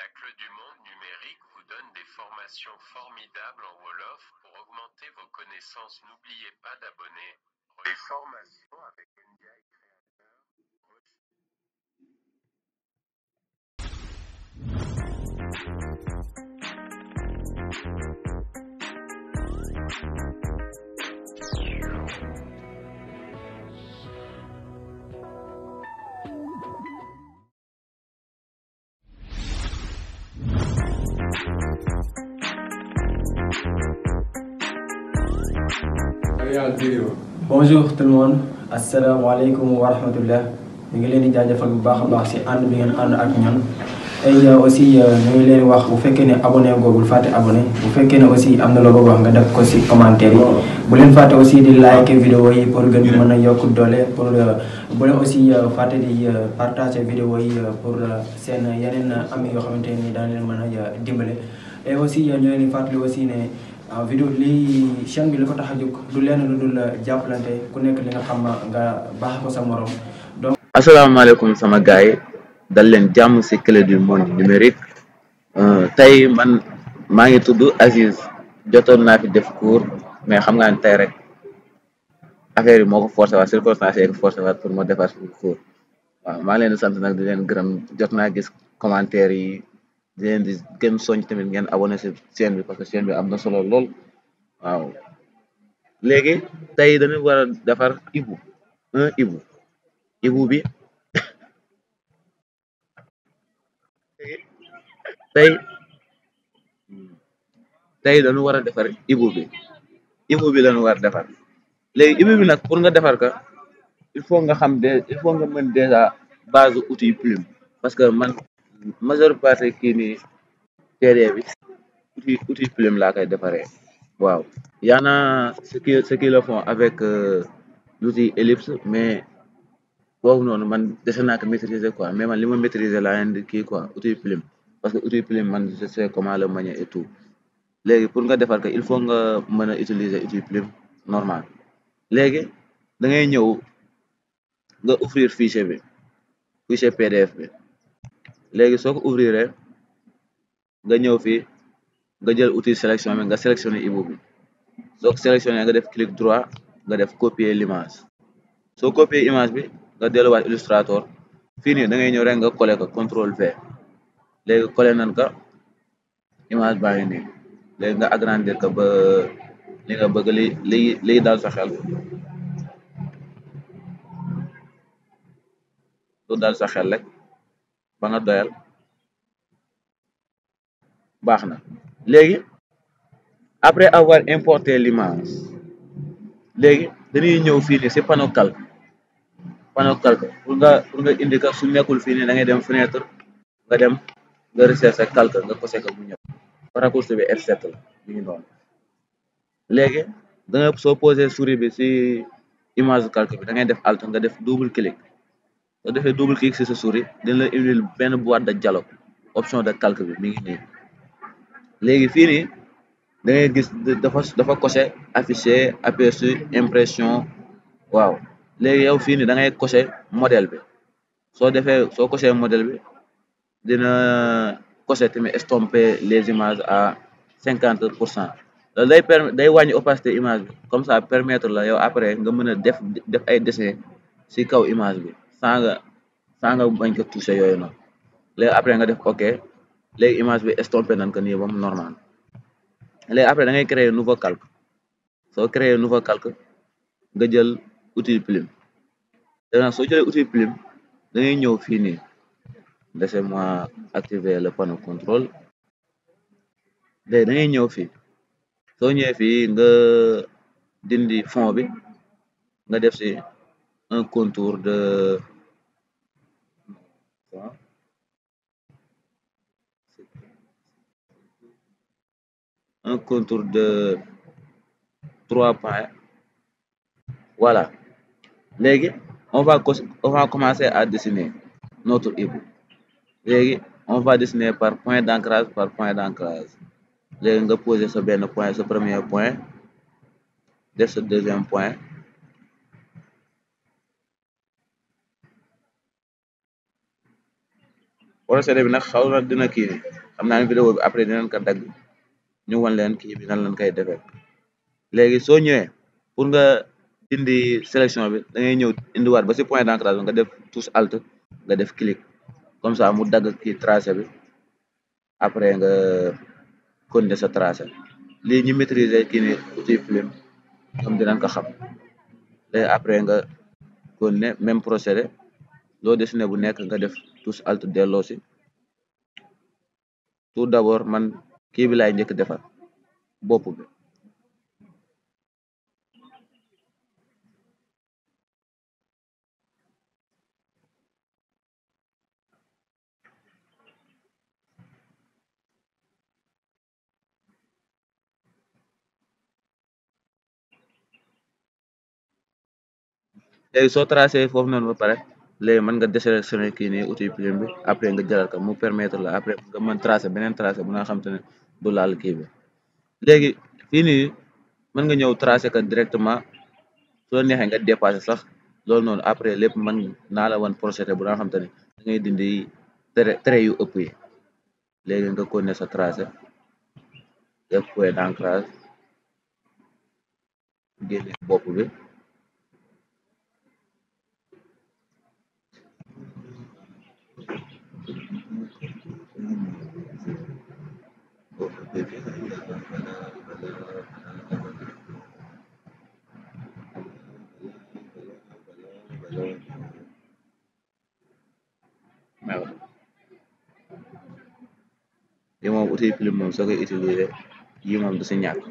La Clé du Monde numérique vous donne des formations formidables en Wolof. Pour augmenter vos connaissances, n'oubliez pas d'abonner les formations avec Ndiaye Bonjour tout le monde, asalaamaaleykum wa rahmatullah. ñu ngi leen di jaajëfal bu baax a baax si ànd bi ngeen ànd ak ñun. Et aussi ñu ngi leen wax bu fekkee ne abonné googul fàtte abonné bu fekkee ne aussi am na loo bëgg wax nga def ko si commentaire yi. bu leen fàtte aussi di like vidéo yi pour gën mën a yokk doole pour bu leen aussi fàtte di partager vidéo yi pour seen yeneen ami yoo xamante ni daan leen mën a dimbale. Et aussi ñu leen di fàttali aussi ne vidéo lii chaîne bi li ko tax a jóg du lenn lu dul jàppalante ku nekk li nga xam nga baax ko sa morom. Donc asalaamaaleykum sama gaay dal leen jàmm ci Clé du Monde numérique tey man maa ngi tudd Aziz jotoon naa fi def cours mais xam nga ne tey rek affaire yi moo ko forcé waat circonstance yi ko forcé waat pour ma defar fi cours waaw maa ngi leen di sant nag di leen gërëm jot naa gis commentaire yi di leen di gën soñ tamit ngeen abonné ci chaîne bi parce que chaîne bi am na solo lool waaw léegi tey dañu war a defar ibu bi tey dañu war a defar ibu bi lañu war a defar léegi ibu bi nag pour nga defar ka il faut nga mën déjà base outil plume parce que man majeure partie kii nii TD bi outil plume laa koy defaree waaw yaana ceux qui le font avec l'outil ellipse mais boobu noonu man dese naa ko maîtriser quoi mais man li ma maîtriser laa leen di kii quoi outil plume parce que outil plume man je sais comment le manier et tout léegi pour nga defar ko il faut nga mën a utiliser outil plume normal léegi da ngay ñëw nga ouvrir fichier PDF bi léegi soo ko ouvrir nga ñëw fii nga jël outil sélection bi nga sélectionné ibu bi soo ko sélectionné nga def clic droit nga def copier l'image soo copier image bi nga delluwaat Illustrator fii nii da ngay ñëw rek nga coller ko CTRL V léegi coller nañ ko image baa ngi nii léegi nga agrandir ko ba li nga bëgg li dal sa xel lu dal sa xel rek ba nga doyal baax na léegi après avoir importé l'image léegi dañuy ñëw fii nii ci panneau calque pour nga indi ko su nekkul fii nii da ngay dem fenêtre nga dem nga rechercher calque nga kose ko bu ñëw raccourci bi F7 la mi ngi noonu léegi da nga soo posé souris bi ci image calque bi da ngay def alt nga def double clic soo defee double clic ci sa souris dina la indil benn boîte de dialogue option de calque bi mi ngi nii léegi fii nii da ngay gis dafa coché affiché aperçu impression waaw léegi yow fii nii da ngay coché modèle bi soo coché modèle bi dina coché tamit estomper les images à 50%. loolu day wàññi opacité image bi comme ça permettre la yow après nga mën a def ay dessin ci kaw image bi saa nga bañ ko touché yooyu noonu léegi après nga def ok léegi image bi estompé nañ ko nii ba mu normal léegi après da ngay créer nouveau calque soo créer nouveau calque nga jël outil plume maintenant soo jëlee outil plume da ngay ñëw fii nii laissez-moi activer le panneau contrôle léegi da ngay ñëw fii soo ñëwee fii nga dindi fond bi nga def ci un contour de 3 points voilà léegi on va commencer à dessiner notre ibu léegi on va dessiner par point d'ancrage léegi nga poser sa benn point sa premier point def sa deuxième point procédé bi nag xaw na dina kii ni xam naa ne vidéo bi après dinañ ko dagg ñu wan leen kii bi nan lañ koy defee léegi soo ñëwee pour nga dindi sélection bi da ngay ñëw indiwaat ba si point d'ancrage bi nga def touche alt nga def clic comme ça mu dagg kii tracé bi après nga continuer sa tracé lii ñu maîtriser kii ni outil plume ñoom dinañ ko xam léegi après nga continuer même procédé loo dessiné bu nekk nga def touche alt delloo si tout d'abord man kii bi laay njëkk defar bopp bi léegi soo tracé foofu noonu ba pare léegi mën nga désélectionné kii nii outil plume bi après nga jëlal ko mu permettre la après nga mën tracé beneen tracé bu nga xam te ne du laal kii bi léegi fii nii mën nga ñëw tracé ko directement soo neexee nga dépassé sax loolu noonu après lépp mën naa la wan procédé bu nga xam te ne da ngay dindi trait yu ëpp yi léegi nga continuer sa tracé def point d'ancrage génne bopp bi yi moom outil plume moom soo koy utiliser yi moom du si ñàkk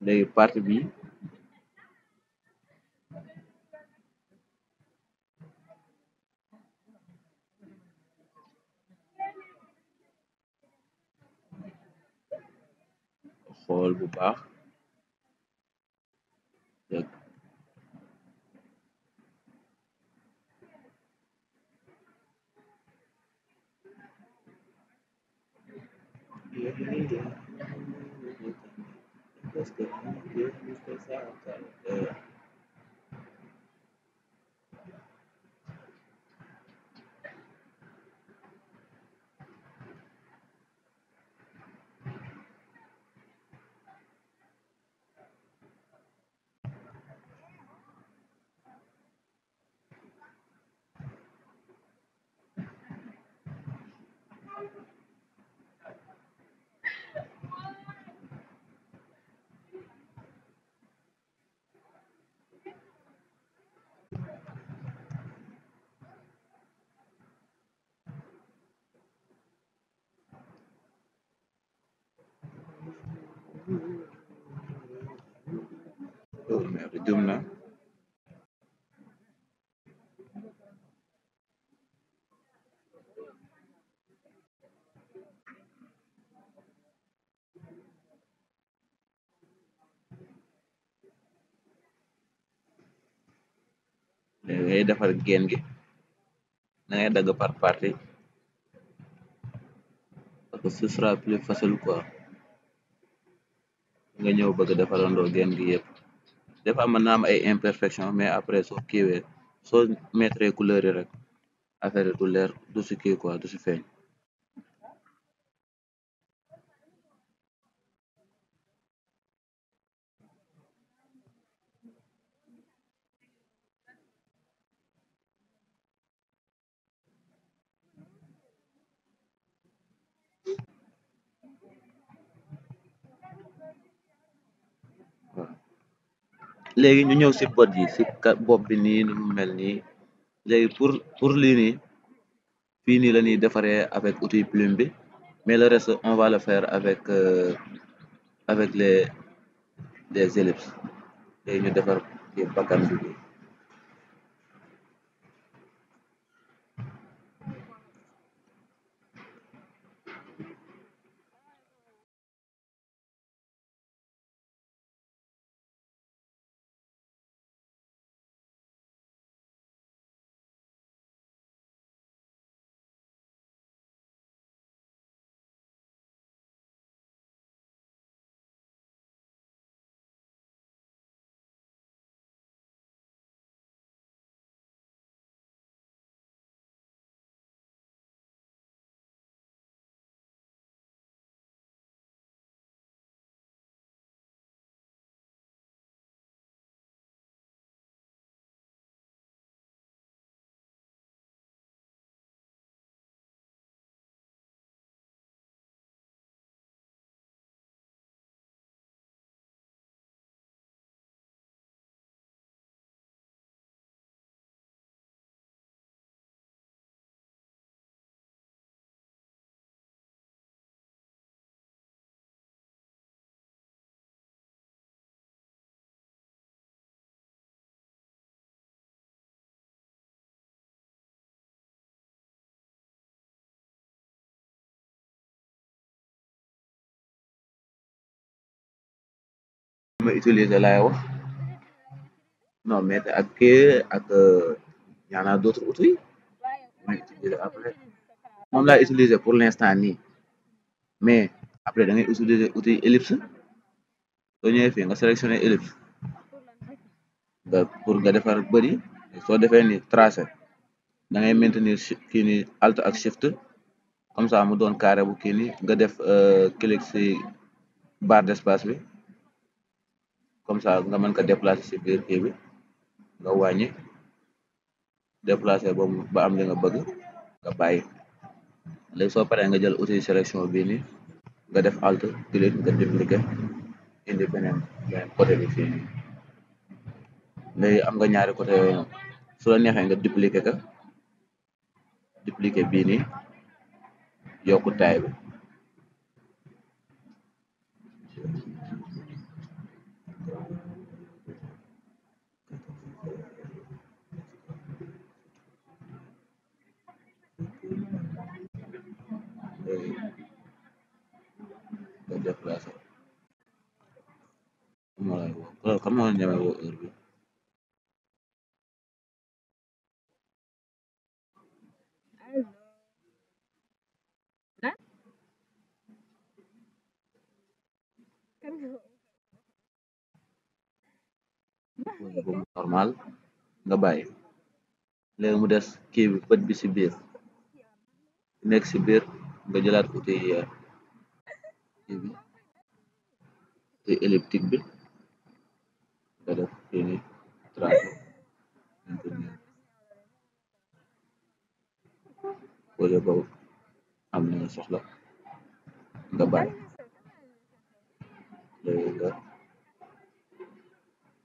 léegi partie bi xool bu baax dégg merde jum na léegi ngay defar geen gi da ngay dagg par partie parce que ce sera plus facile quoi nga ñëw bëgg defarandoo geen gi yëpp des fois mën na am ay imperfection mais après soo kiiwee soo mettre couleur yi rek affaire yi du leer du si kii quoi du si feeñ waaw léegi ñu ñëw si bot yi si bopp bi nii nu mu mel nii léegi pour lii nii fii nii la ñuy defaree avec outil plume bi mais le reste on va le faire avec les ellipses léegi ñu defar kii bakkan bi nii ma utiliser laay wax non mais ak kii ak y en a d'autres outils may utiliser après moom laay utiliser pour l'instant nii mais après da ngay utiliser outil ellipse soo ñëwee fii nga sélectionner ellipse nga pour nga defar bëri soo defee ni tracé da ngay maintenir kii ni alt ak shift comme ça mu doon carré bu kii ni nga def clic si barre d'espace bi comme ça nga mën ko déplacer si biir kii bi nga wàññi déplacer ba am li nga bëgg nga bàyyi léegi soo paree nga jël outil sélection bii nii nga def alt clic nga dupliquer indi beneen côté bi fii nii léegi am nga ñaari côté yooyu noonu su la neexee nga dupliquer bii nii yokku taay bi kan moo ñeme woo heure bi wala bu normal nga bàyyi léegi mu des kii bi bët bi si biir nekk si biir nga jëlaat uti kii bi te elliptique bi nga def fii ni tracé maintenir wala boobu am li nga soxla nga bàyyi léegi nga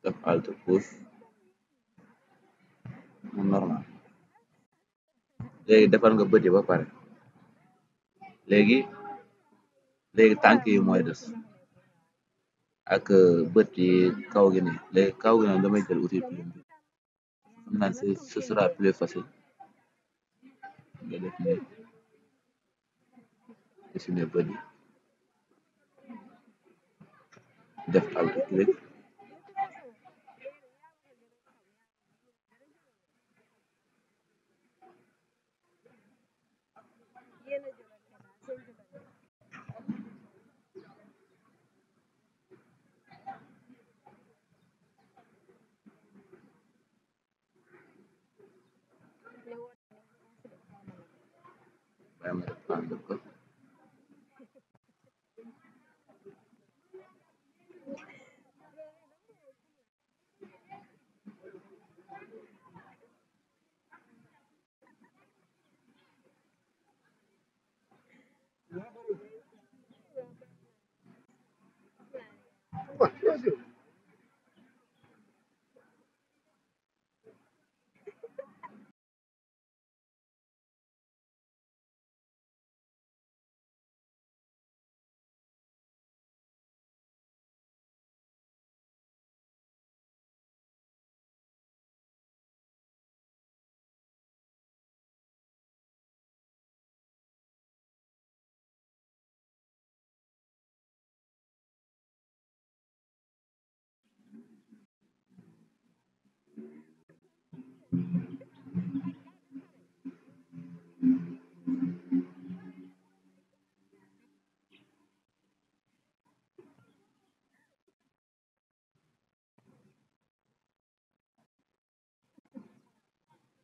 def alt push mu normal léegi defar nga bët yi ba pare léegi tànk yi mooy des ak bët yi kaw gi nii léegi kaw gi noonu damay jël outil plume bi xam naa ce sera plus facile nga def ni dessiner bët yi def alt clic bàyyi ma reprendre ko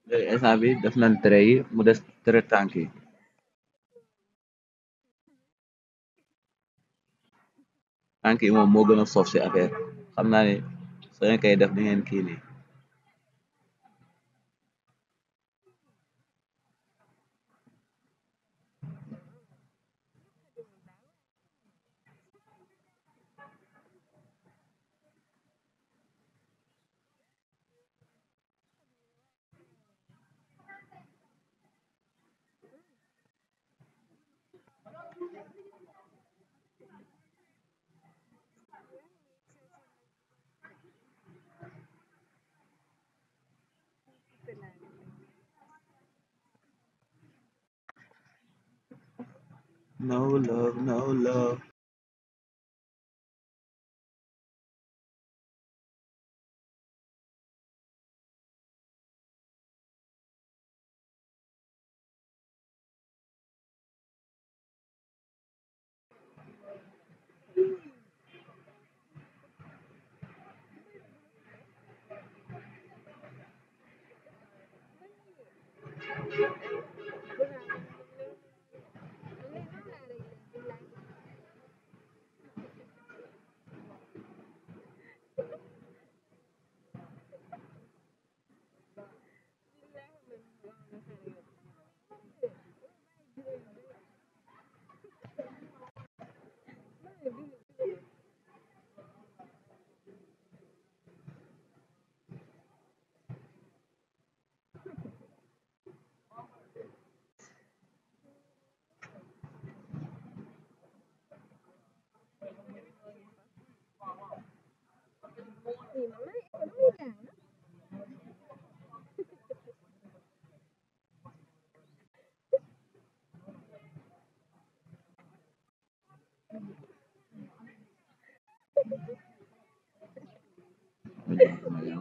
léegi instant bi def nañ trait yi mu des trait tànk yi tànk yi moom moo gën a soof si affaire xam naa ne soo ngeen koy def di ngeen kii nii no love no love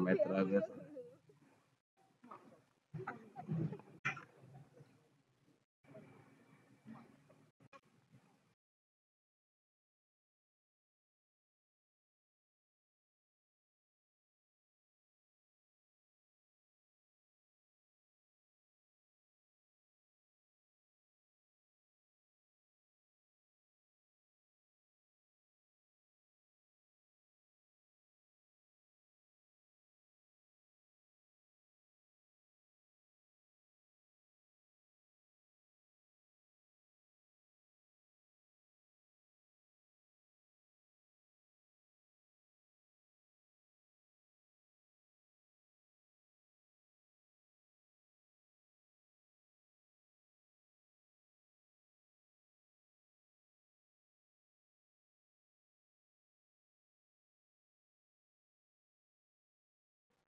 may traverse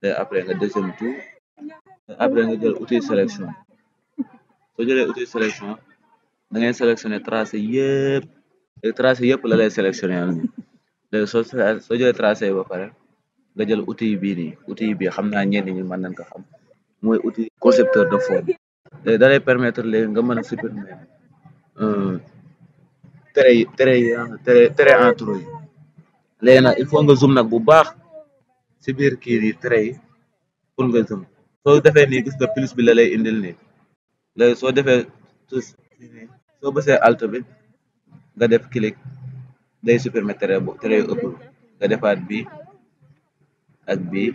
te après nga deuxième tour après nga jël outil sélection soo jëlee outil sélection da ngay sélectionné tracé yëpp léegi tracé yëpp la lay sélectionné léegi soo jëlee tracé yi ba pare nga jël outil bii nii outil bii xam naa ñenn ñi mën nañ ko xam mooy outil concepteur de forme léegi da lay permettre léegi nga mën a supprimer trait entre yi léegi nag il faut nga zoom nag bu baax si biir kii nii trait yi pour nga zoom soo defee nii gis nga plus bi la lay indil nii léegi soo defee soo bësee alt bi nga def clic day supprimer trait yu ëpp nga defaat bii ak bii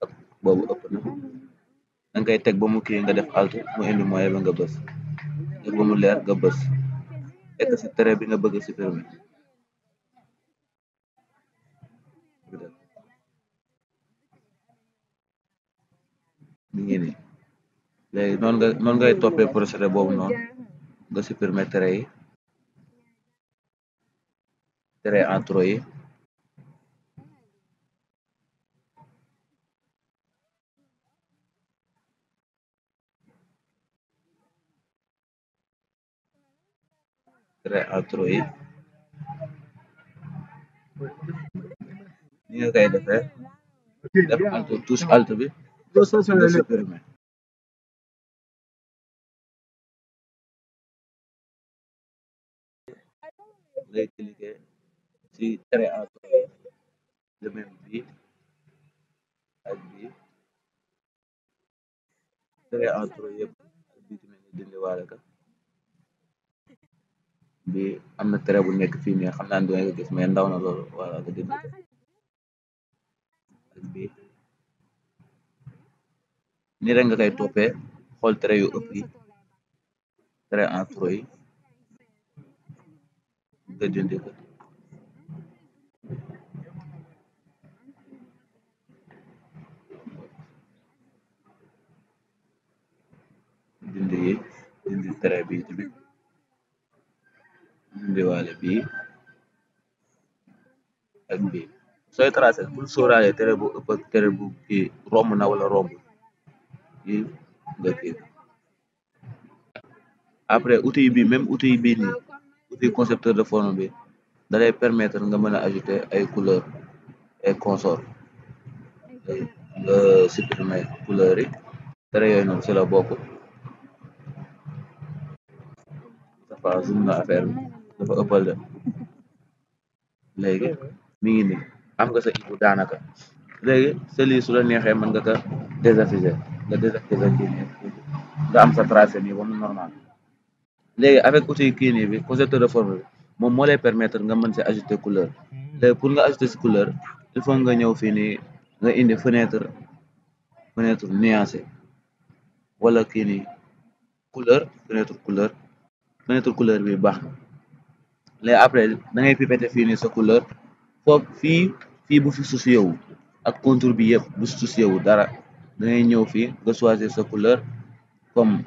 ak boobu ëpp na danga koy teg ba mu kii nga def alt mu indi moyen ba nga bës def ba mu leer nga bës fekk si trait bi nga bëgg a supprimer mi ngi nii léegi noonu ngay toppee procédé boobu noonu nga supprimer trait yi trait entre yi trait entre yi ni nga koy defee def alt touche alt bi nga supprimer ngay cliquer ci trait entre yi le même bii ak bii trait entre yëpp ak bii tamit nga dindi waale ka bi am na trait bu nekk fii nii xam naa du nga gis mais ndaw na loolu wala nga dindi ko ak bii nii rek nga koy toppee xool trait yu ëpp yi trait entre yi nga dindi ko dindi yi dindi trait bi tamit dindi waale bii ak bii sooy tracé bul sóoraale trait bu ëpp ak trait bu kii romb na wala romb yi nga kii après outil bi même outil bii nii outil concepteur de forme bi da lay permettre nga mën a ajouter ay couleur et consort nga supprimer couleur yi trait yooyu noonu si la bokk dafa zoom na affaire bi dafa ëppal de léegi mi ngi nii am nga sa ibu daanaka léegi sa lii su la neexee mën nga ko désafficher nga désactiver kii nii nga am sa tracé nii ba mu normal léegi avec outil kii nii bi concepteur de forme bi moom moo lay permettre nga mën si ajouter couleur léegi pour nga ajouter si couleur il faut nga ñëw fii nii nga indi fenêtre nuancé wala kii nii fenêtre couleur bi baax na léegi après da ngay pipété fii nii sa couleur foofu fii bu fi soucié wu ak contour bi yëpp bu soucié wu dara da ngay ñëw fii nga choisir sa couleur comme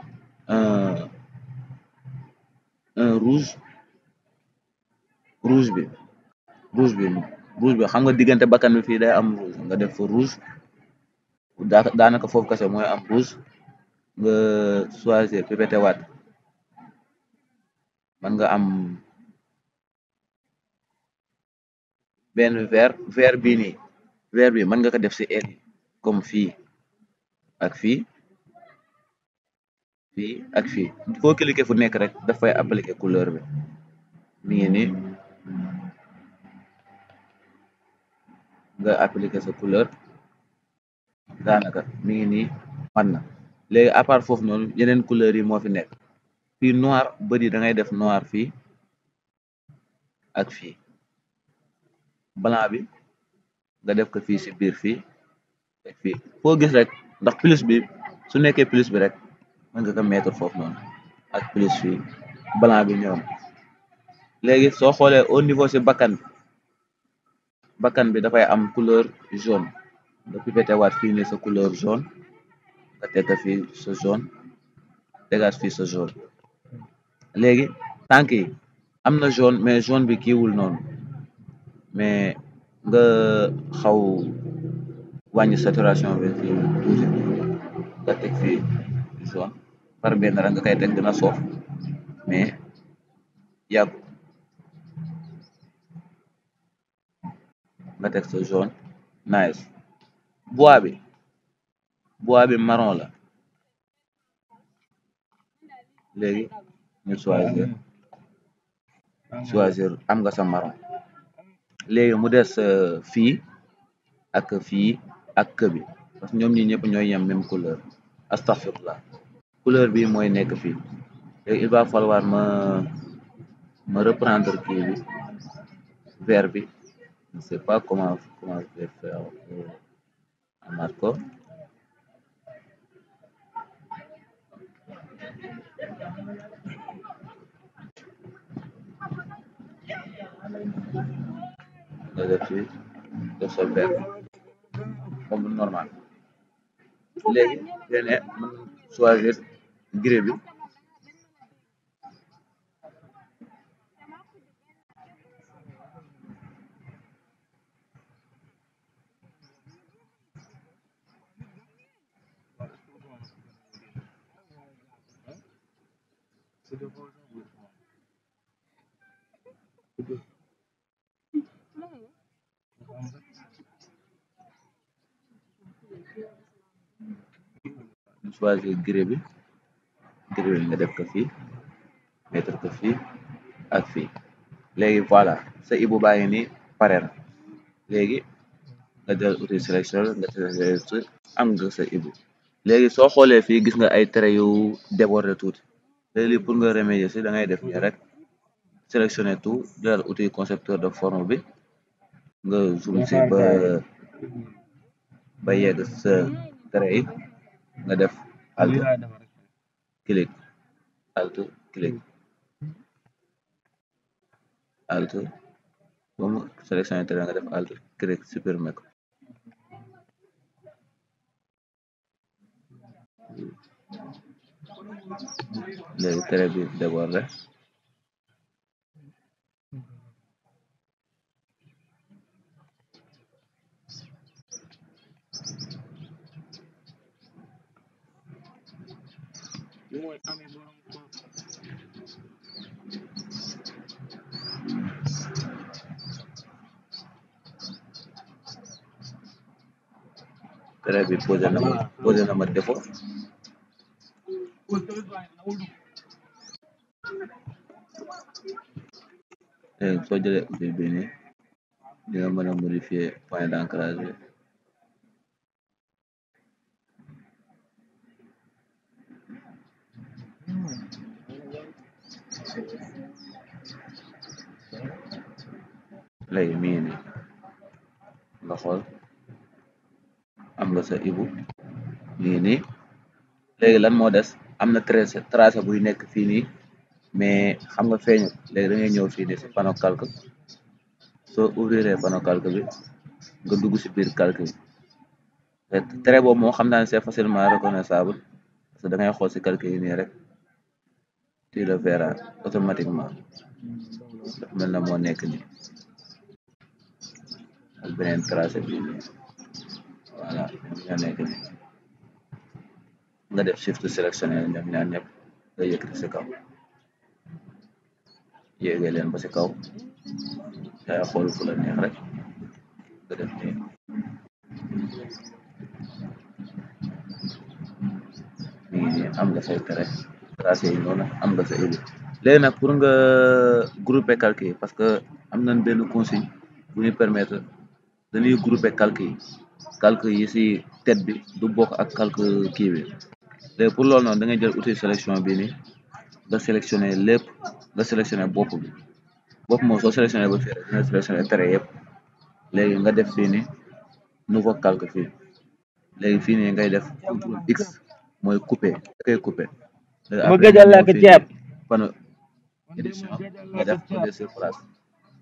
un rouge bi xam nga diggante bakkan bi fii day am rouge nga def fa rouge daanaka foofu kese mooy am rouge nga choisir pipété waat man nga am benn vert bii nii vert bi mën nga ko def ci aile yi comme fii ak fii ak fii foo cliquer fu nekk rek dafay appliquer couleur bi mi ngi nii nga appliquer sa couleur daanaka mi ngi nii man na léegi à part foofu noonu yeneen couleur yi moo fi nekk fii noir bëri da ngay def noir fii ak fii blanc bi nga def ko fii ci biir fii ak fii foo gis rek ndax plus bi su nekkee plus bi rek mën nga ko mettre foofu noonu ak plus fii blanc bi ñoom léegi soo xoolee au niveau ci bakkan bi dafay am couleur jaune nga pipeté waat fii nii sa couleur jaune nga teg ko fii sa jaune tegaat fii sa jaune léegi tànk yi am na jaune mais jaune bi kiiwul noonu mais nga xaw wàññi saturation bi fii tuuti nga teg fii jaune par benn rek nga koy teg dina soof mais yàggu nga teg sa jaune nice bois bi marron la léegi ñu choisir am nga sa marron léegi mu des fii ak kë bi parce que ñoom ñi ñëpp ñooy yem même couleur astaghfirullah couleur bi mooy nekk fii léegi il va falloir ma reprendre kii bi vert bi je ne sais pas comment je vais faire amaat ko nga def fii def sa vert comme normal léegi dene mën choisir gris bi choisir gris bi nga def ko fii mettre ko fii ak fii léegi voilà sa ibu baa ngi nii pare na léegi nga jël outil sélection nga sélectionné am nga sa ibu léegi soo xoolee fii gis nga ay traits yu débordé tuuti léegi pour nga remédier si da ngay def nii rek sélectionner tout jël outil concepteur de forme bi nga zoom si ba yegg sa trait yi nga def alt ba mu sélectionné trait nga def alt clic supprimer ko léegi trait bi débordé trait bi posé na ma défaut léegi soo jëlee outil bi nii di nga mën a modifier point d'ancrage bi léegi mi ngi nii nga xool am nga sa ibu mi ngi nii léegi lan moo des am na tracé buy nekk fii nii mais xam nga feeñu léegi da ngay ñëw fii nii si panneau calque soo ouvrir panneau calque bi nga dugg si biir calque bi trait boobu moo xam naa ne c'est facilement reconnaissable parce que da ngay xool si calque yi nii rek tu le verras automatiquement dafa mel na moo nekk nii ak beneen tracé bi nii voilà ñoo nekk nii nga def shift sélectionné ñoom ñaar ñëpp nga yëkkati si kaw yéegee leen ba si kaw yaa xool fu la neex rek nga def nii nii am nga say trait tracé yi noonu am nga sa élu léegi nag pour nga grouper calcul yi parce que am nañ benn consigne bu ñu permettre dañuy grouper calcul yi si tête bi du bokk ak calcul kii bi léegi pour loolu noonu da ngay jël outil sélection bi nii nga sélectionné lépp nga sélectionné bopp bi bopp moom soo sélectionné ba fii rek dina sélectionné trait yëpp léegi nga def fii nii nouveau calque fii léegi fii nii ngay def contrôle X mooy couper da koy couper léegi après nga ñëw fii panneau édition nga def coller sur place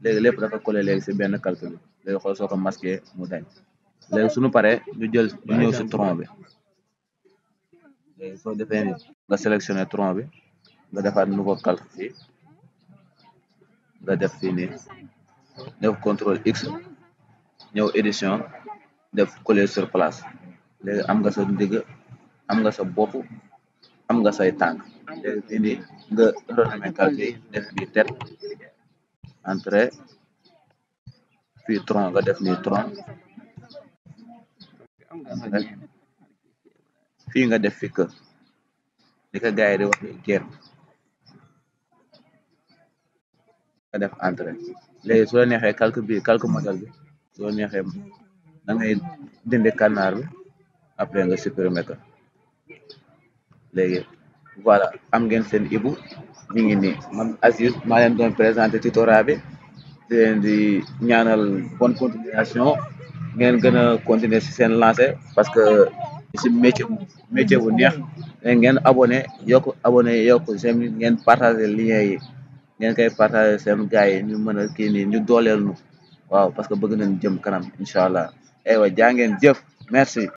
léegi lépp dafa coller léegi si benn calque bi léegi xool soo ko masqué mu dañ léegi suñu paree ñu ñëw si tronc bi léegi soo defee ni nga sélectionné tronc bi nga defaat nouveau calque fii nga def fii nii def contrôle X ñëw édition def coller sur place léegi am nga sa ndigg am nga sa bopp am nga say tànk léegi fii nii nga renommé calque yi def bii tête entrée fii tronc nga def nii tronc fii nga def fi que li ko gars yi di wax ni génn nga def entrée léegi su la neexee calque modèle bi su la neexee da ngay dindi kànnaar bi après nga supprimer ko léegi voilà am ngeen seen ibu mi ngi nii man Aziz maa leen doon présenté tutoriel bi di leen di ñaanal bonne continuation ngeen gën a continuer si seen lancé parce que si métier bu neex ngeen abonné yokk j'aime ngeen partagé lien yi ngeen koy partagé seen gars yi ñu mën a kii nii ñu dooleel nu waaw parce que bëgg nañ jëm kanam incha allah aywa jaa ngeen jëf merci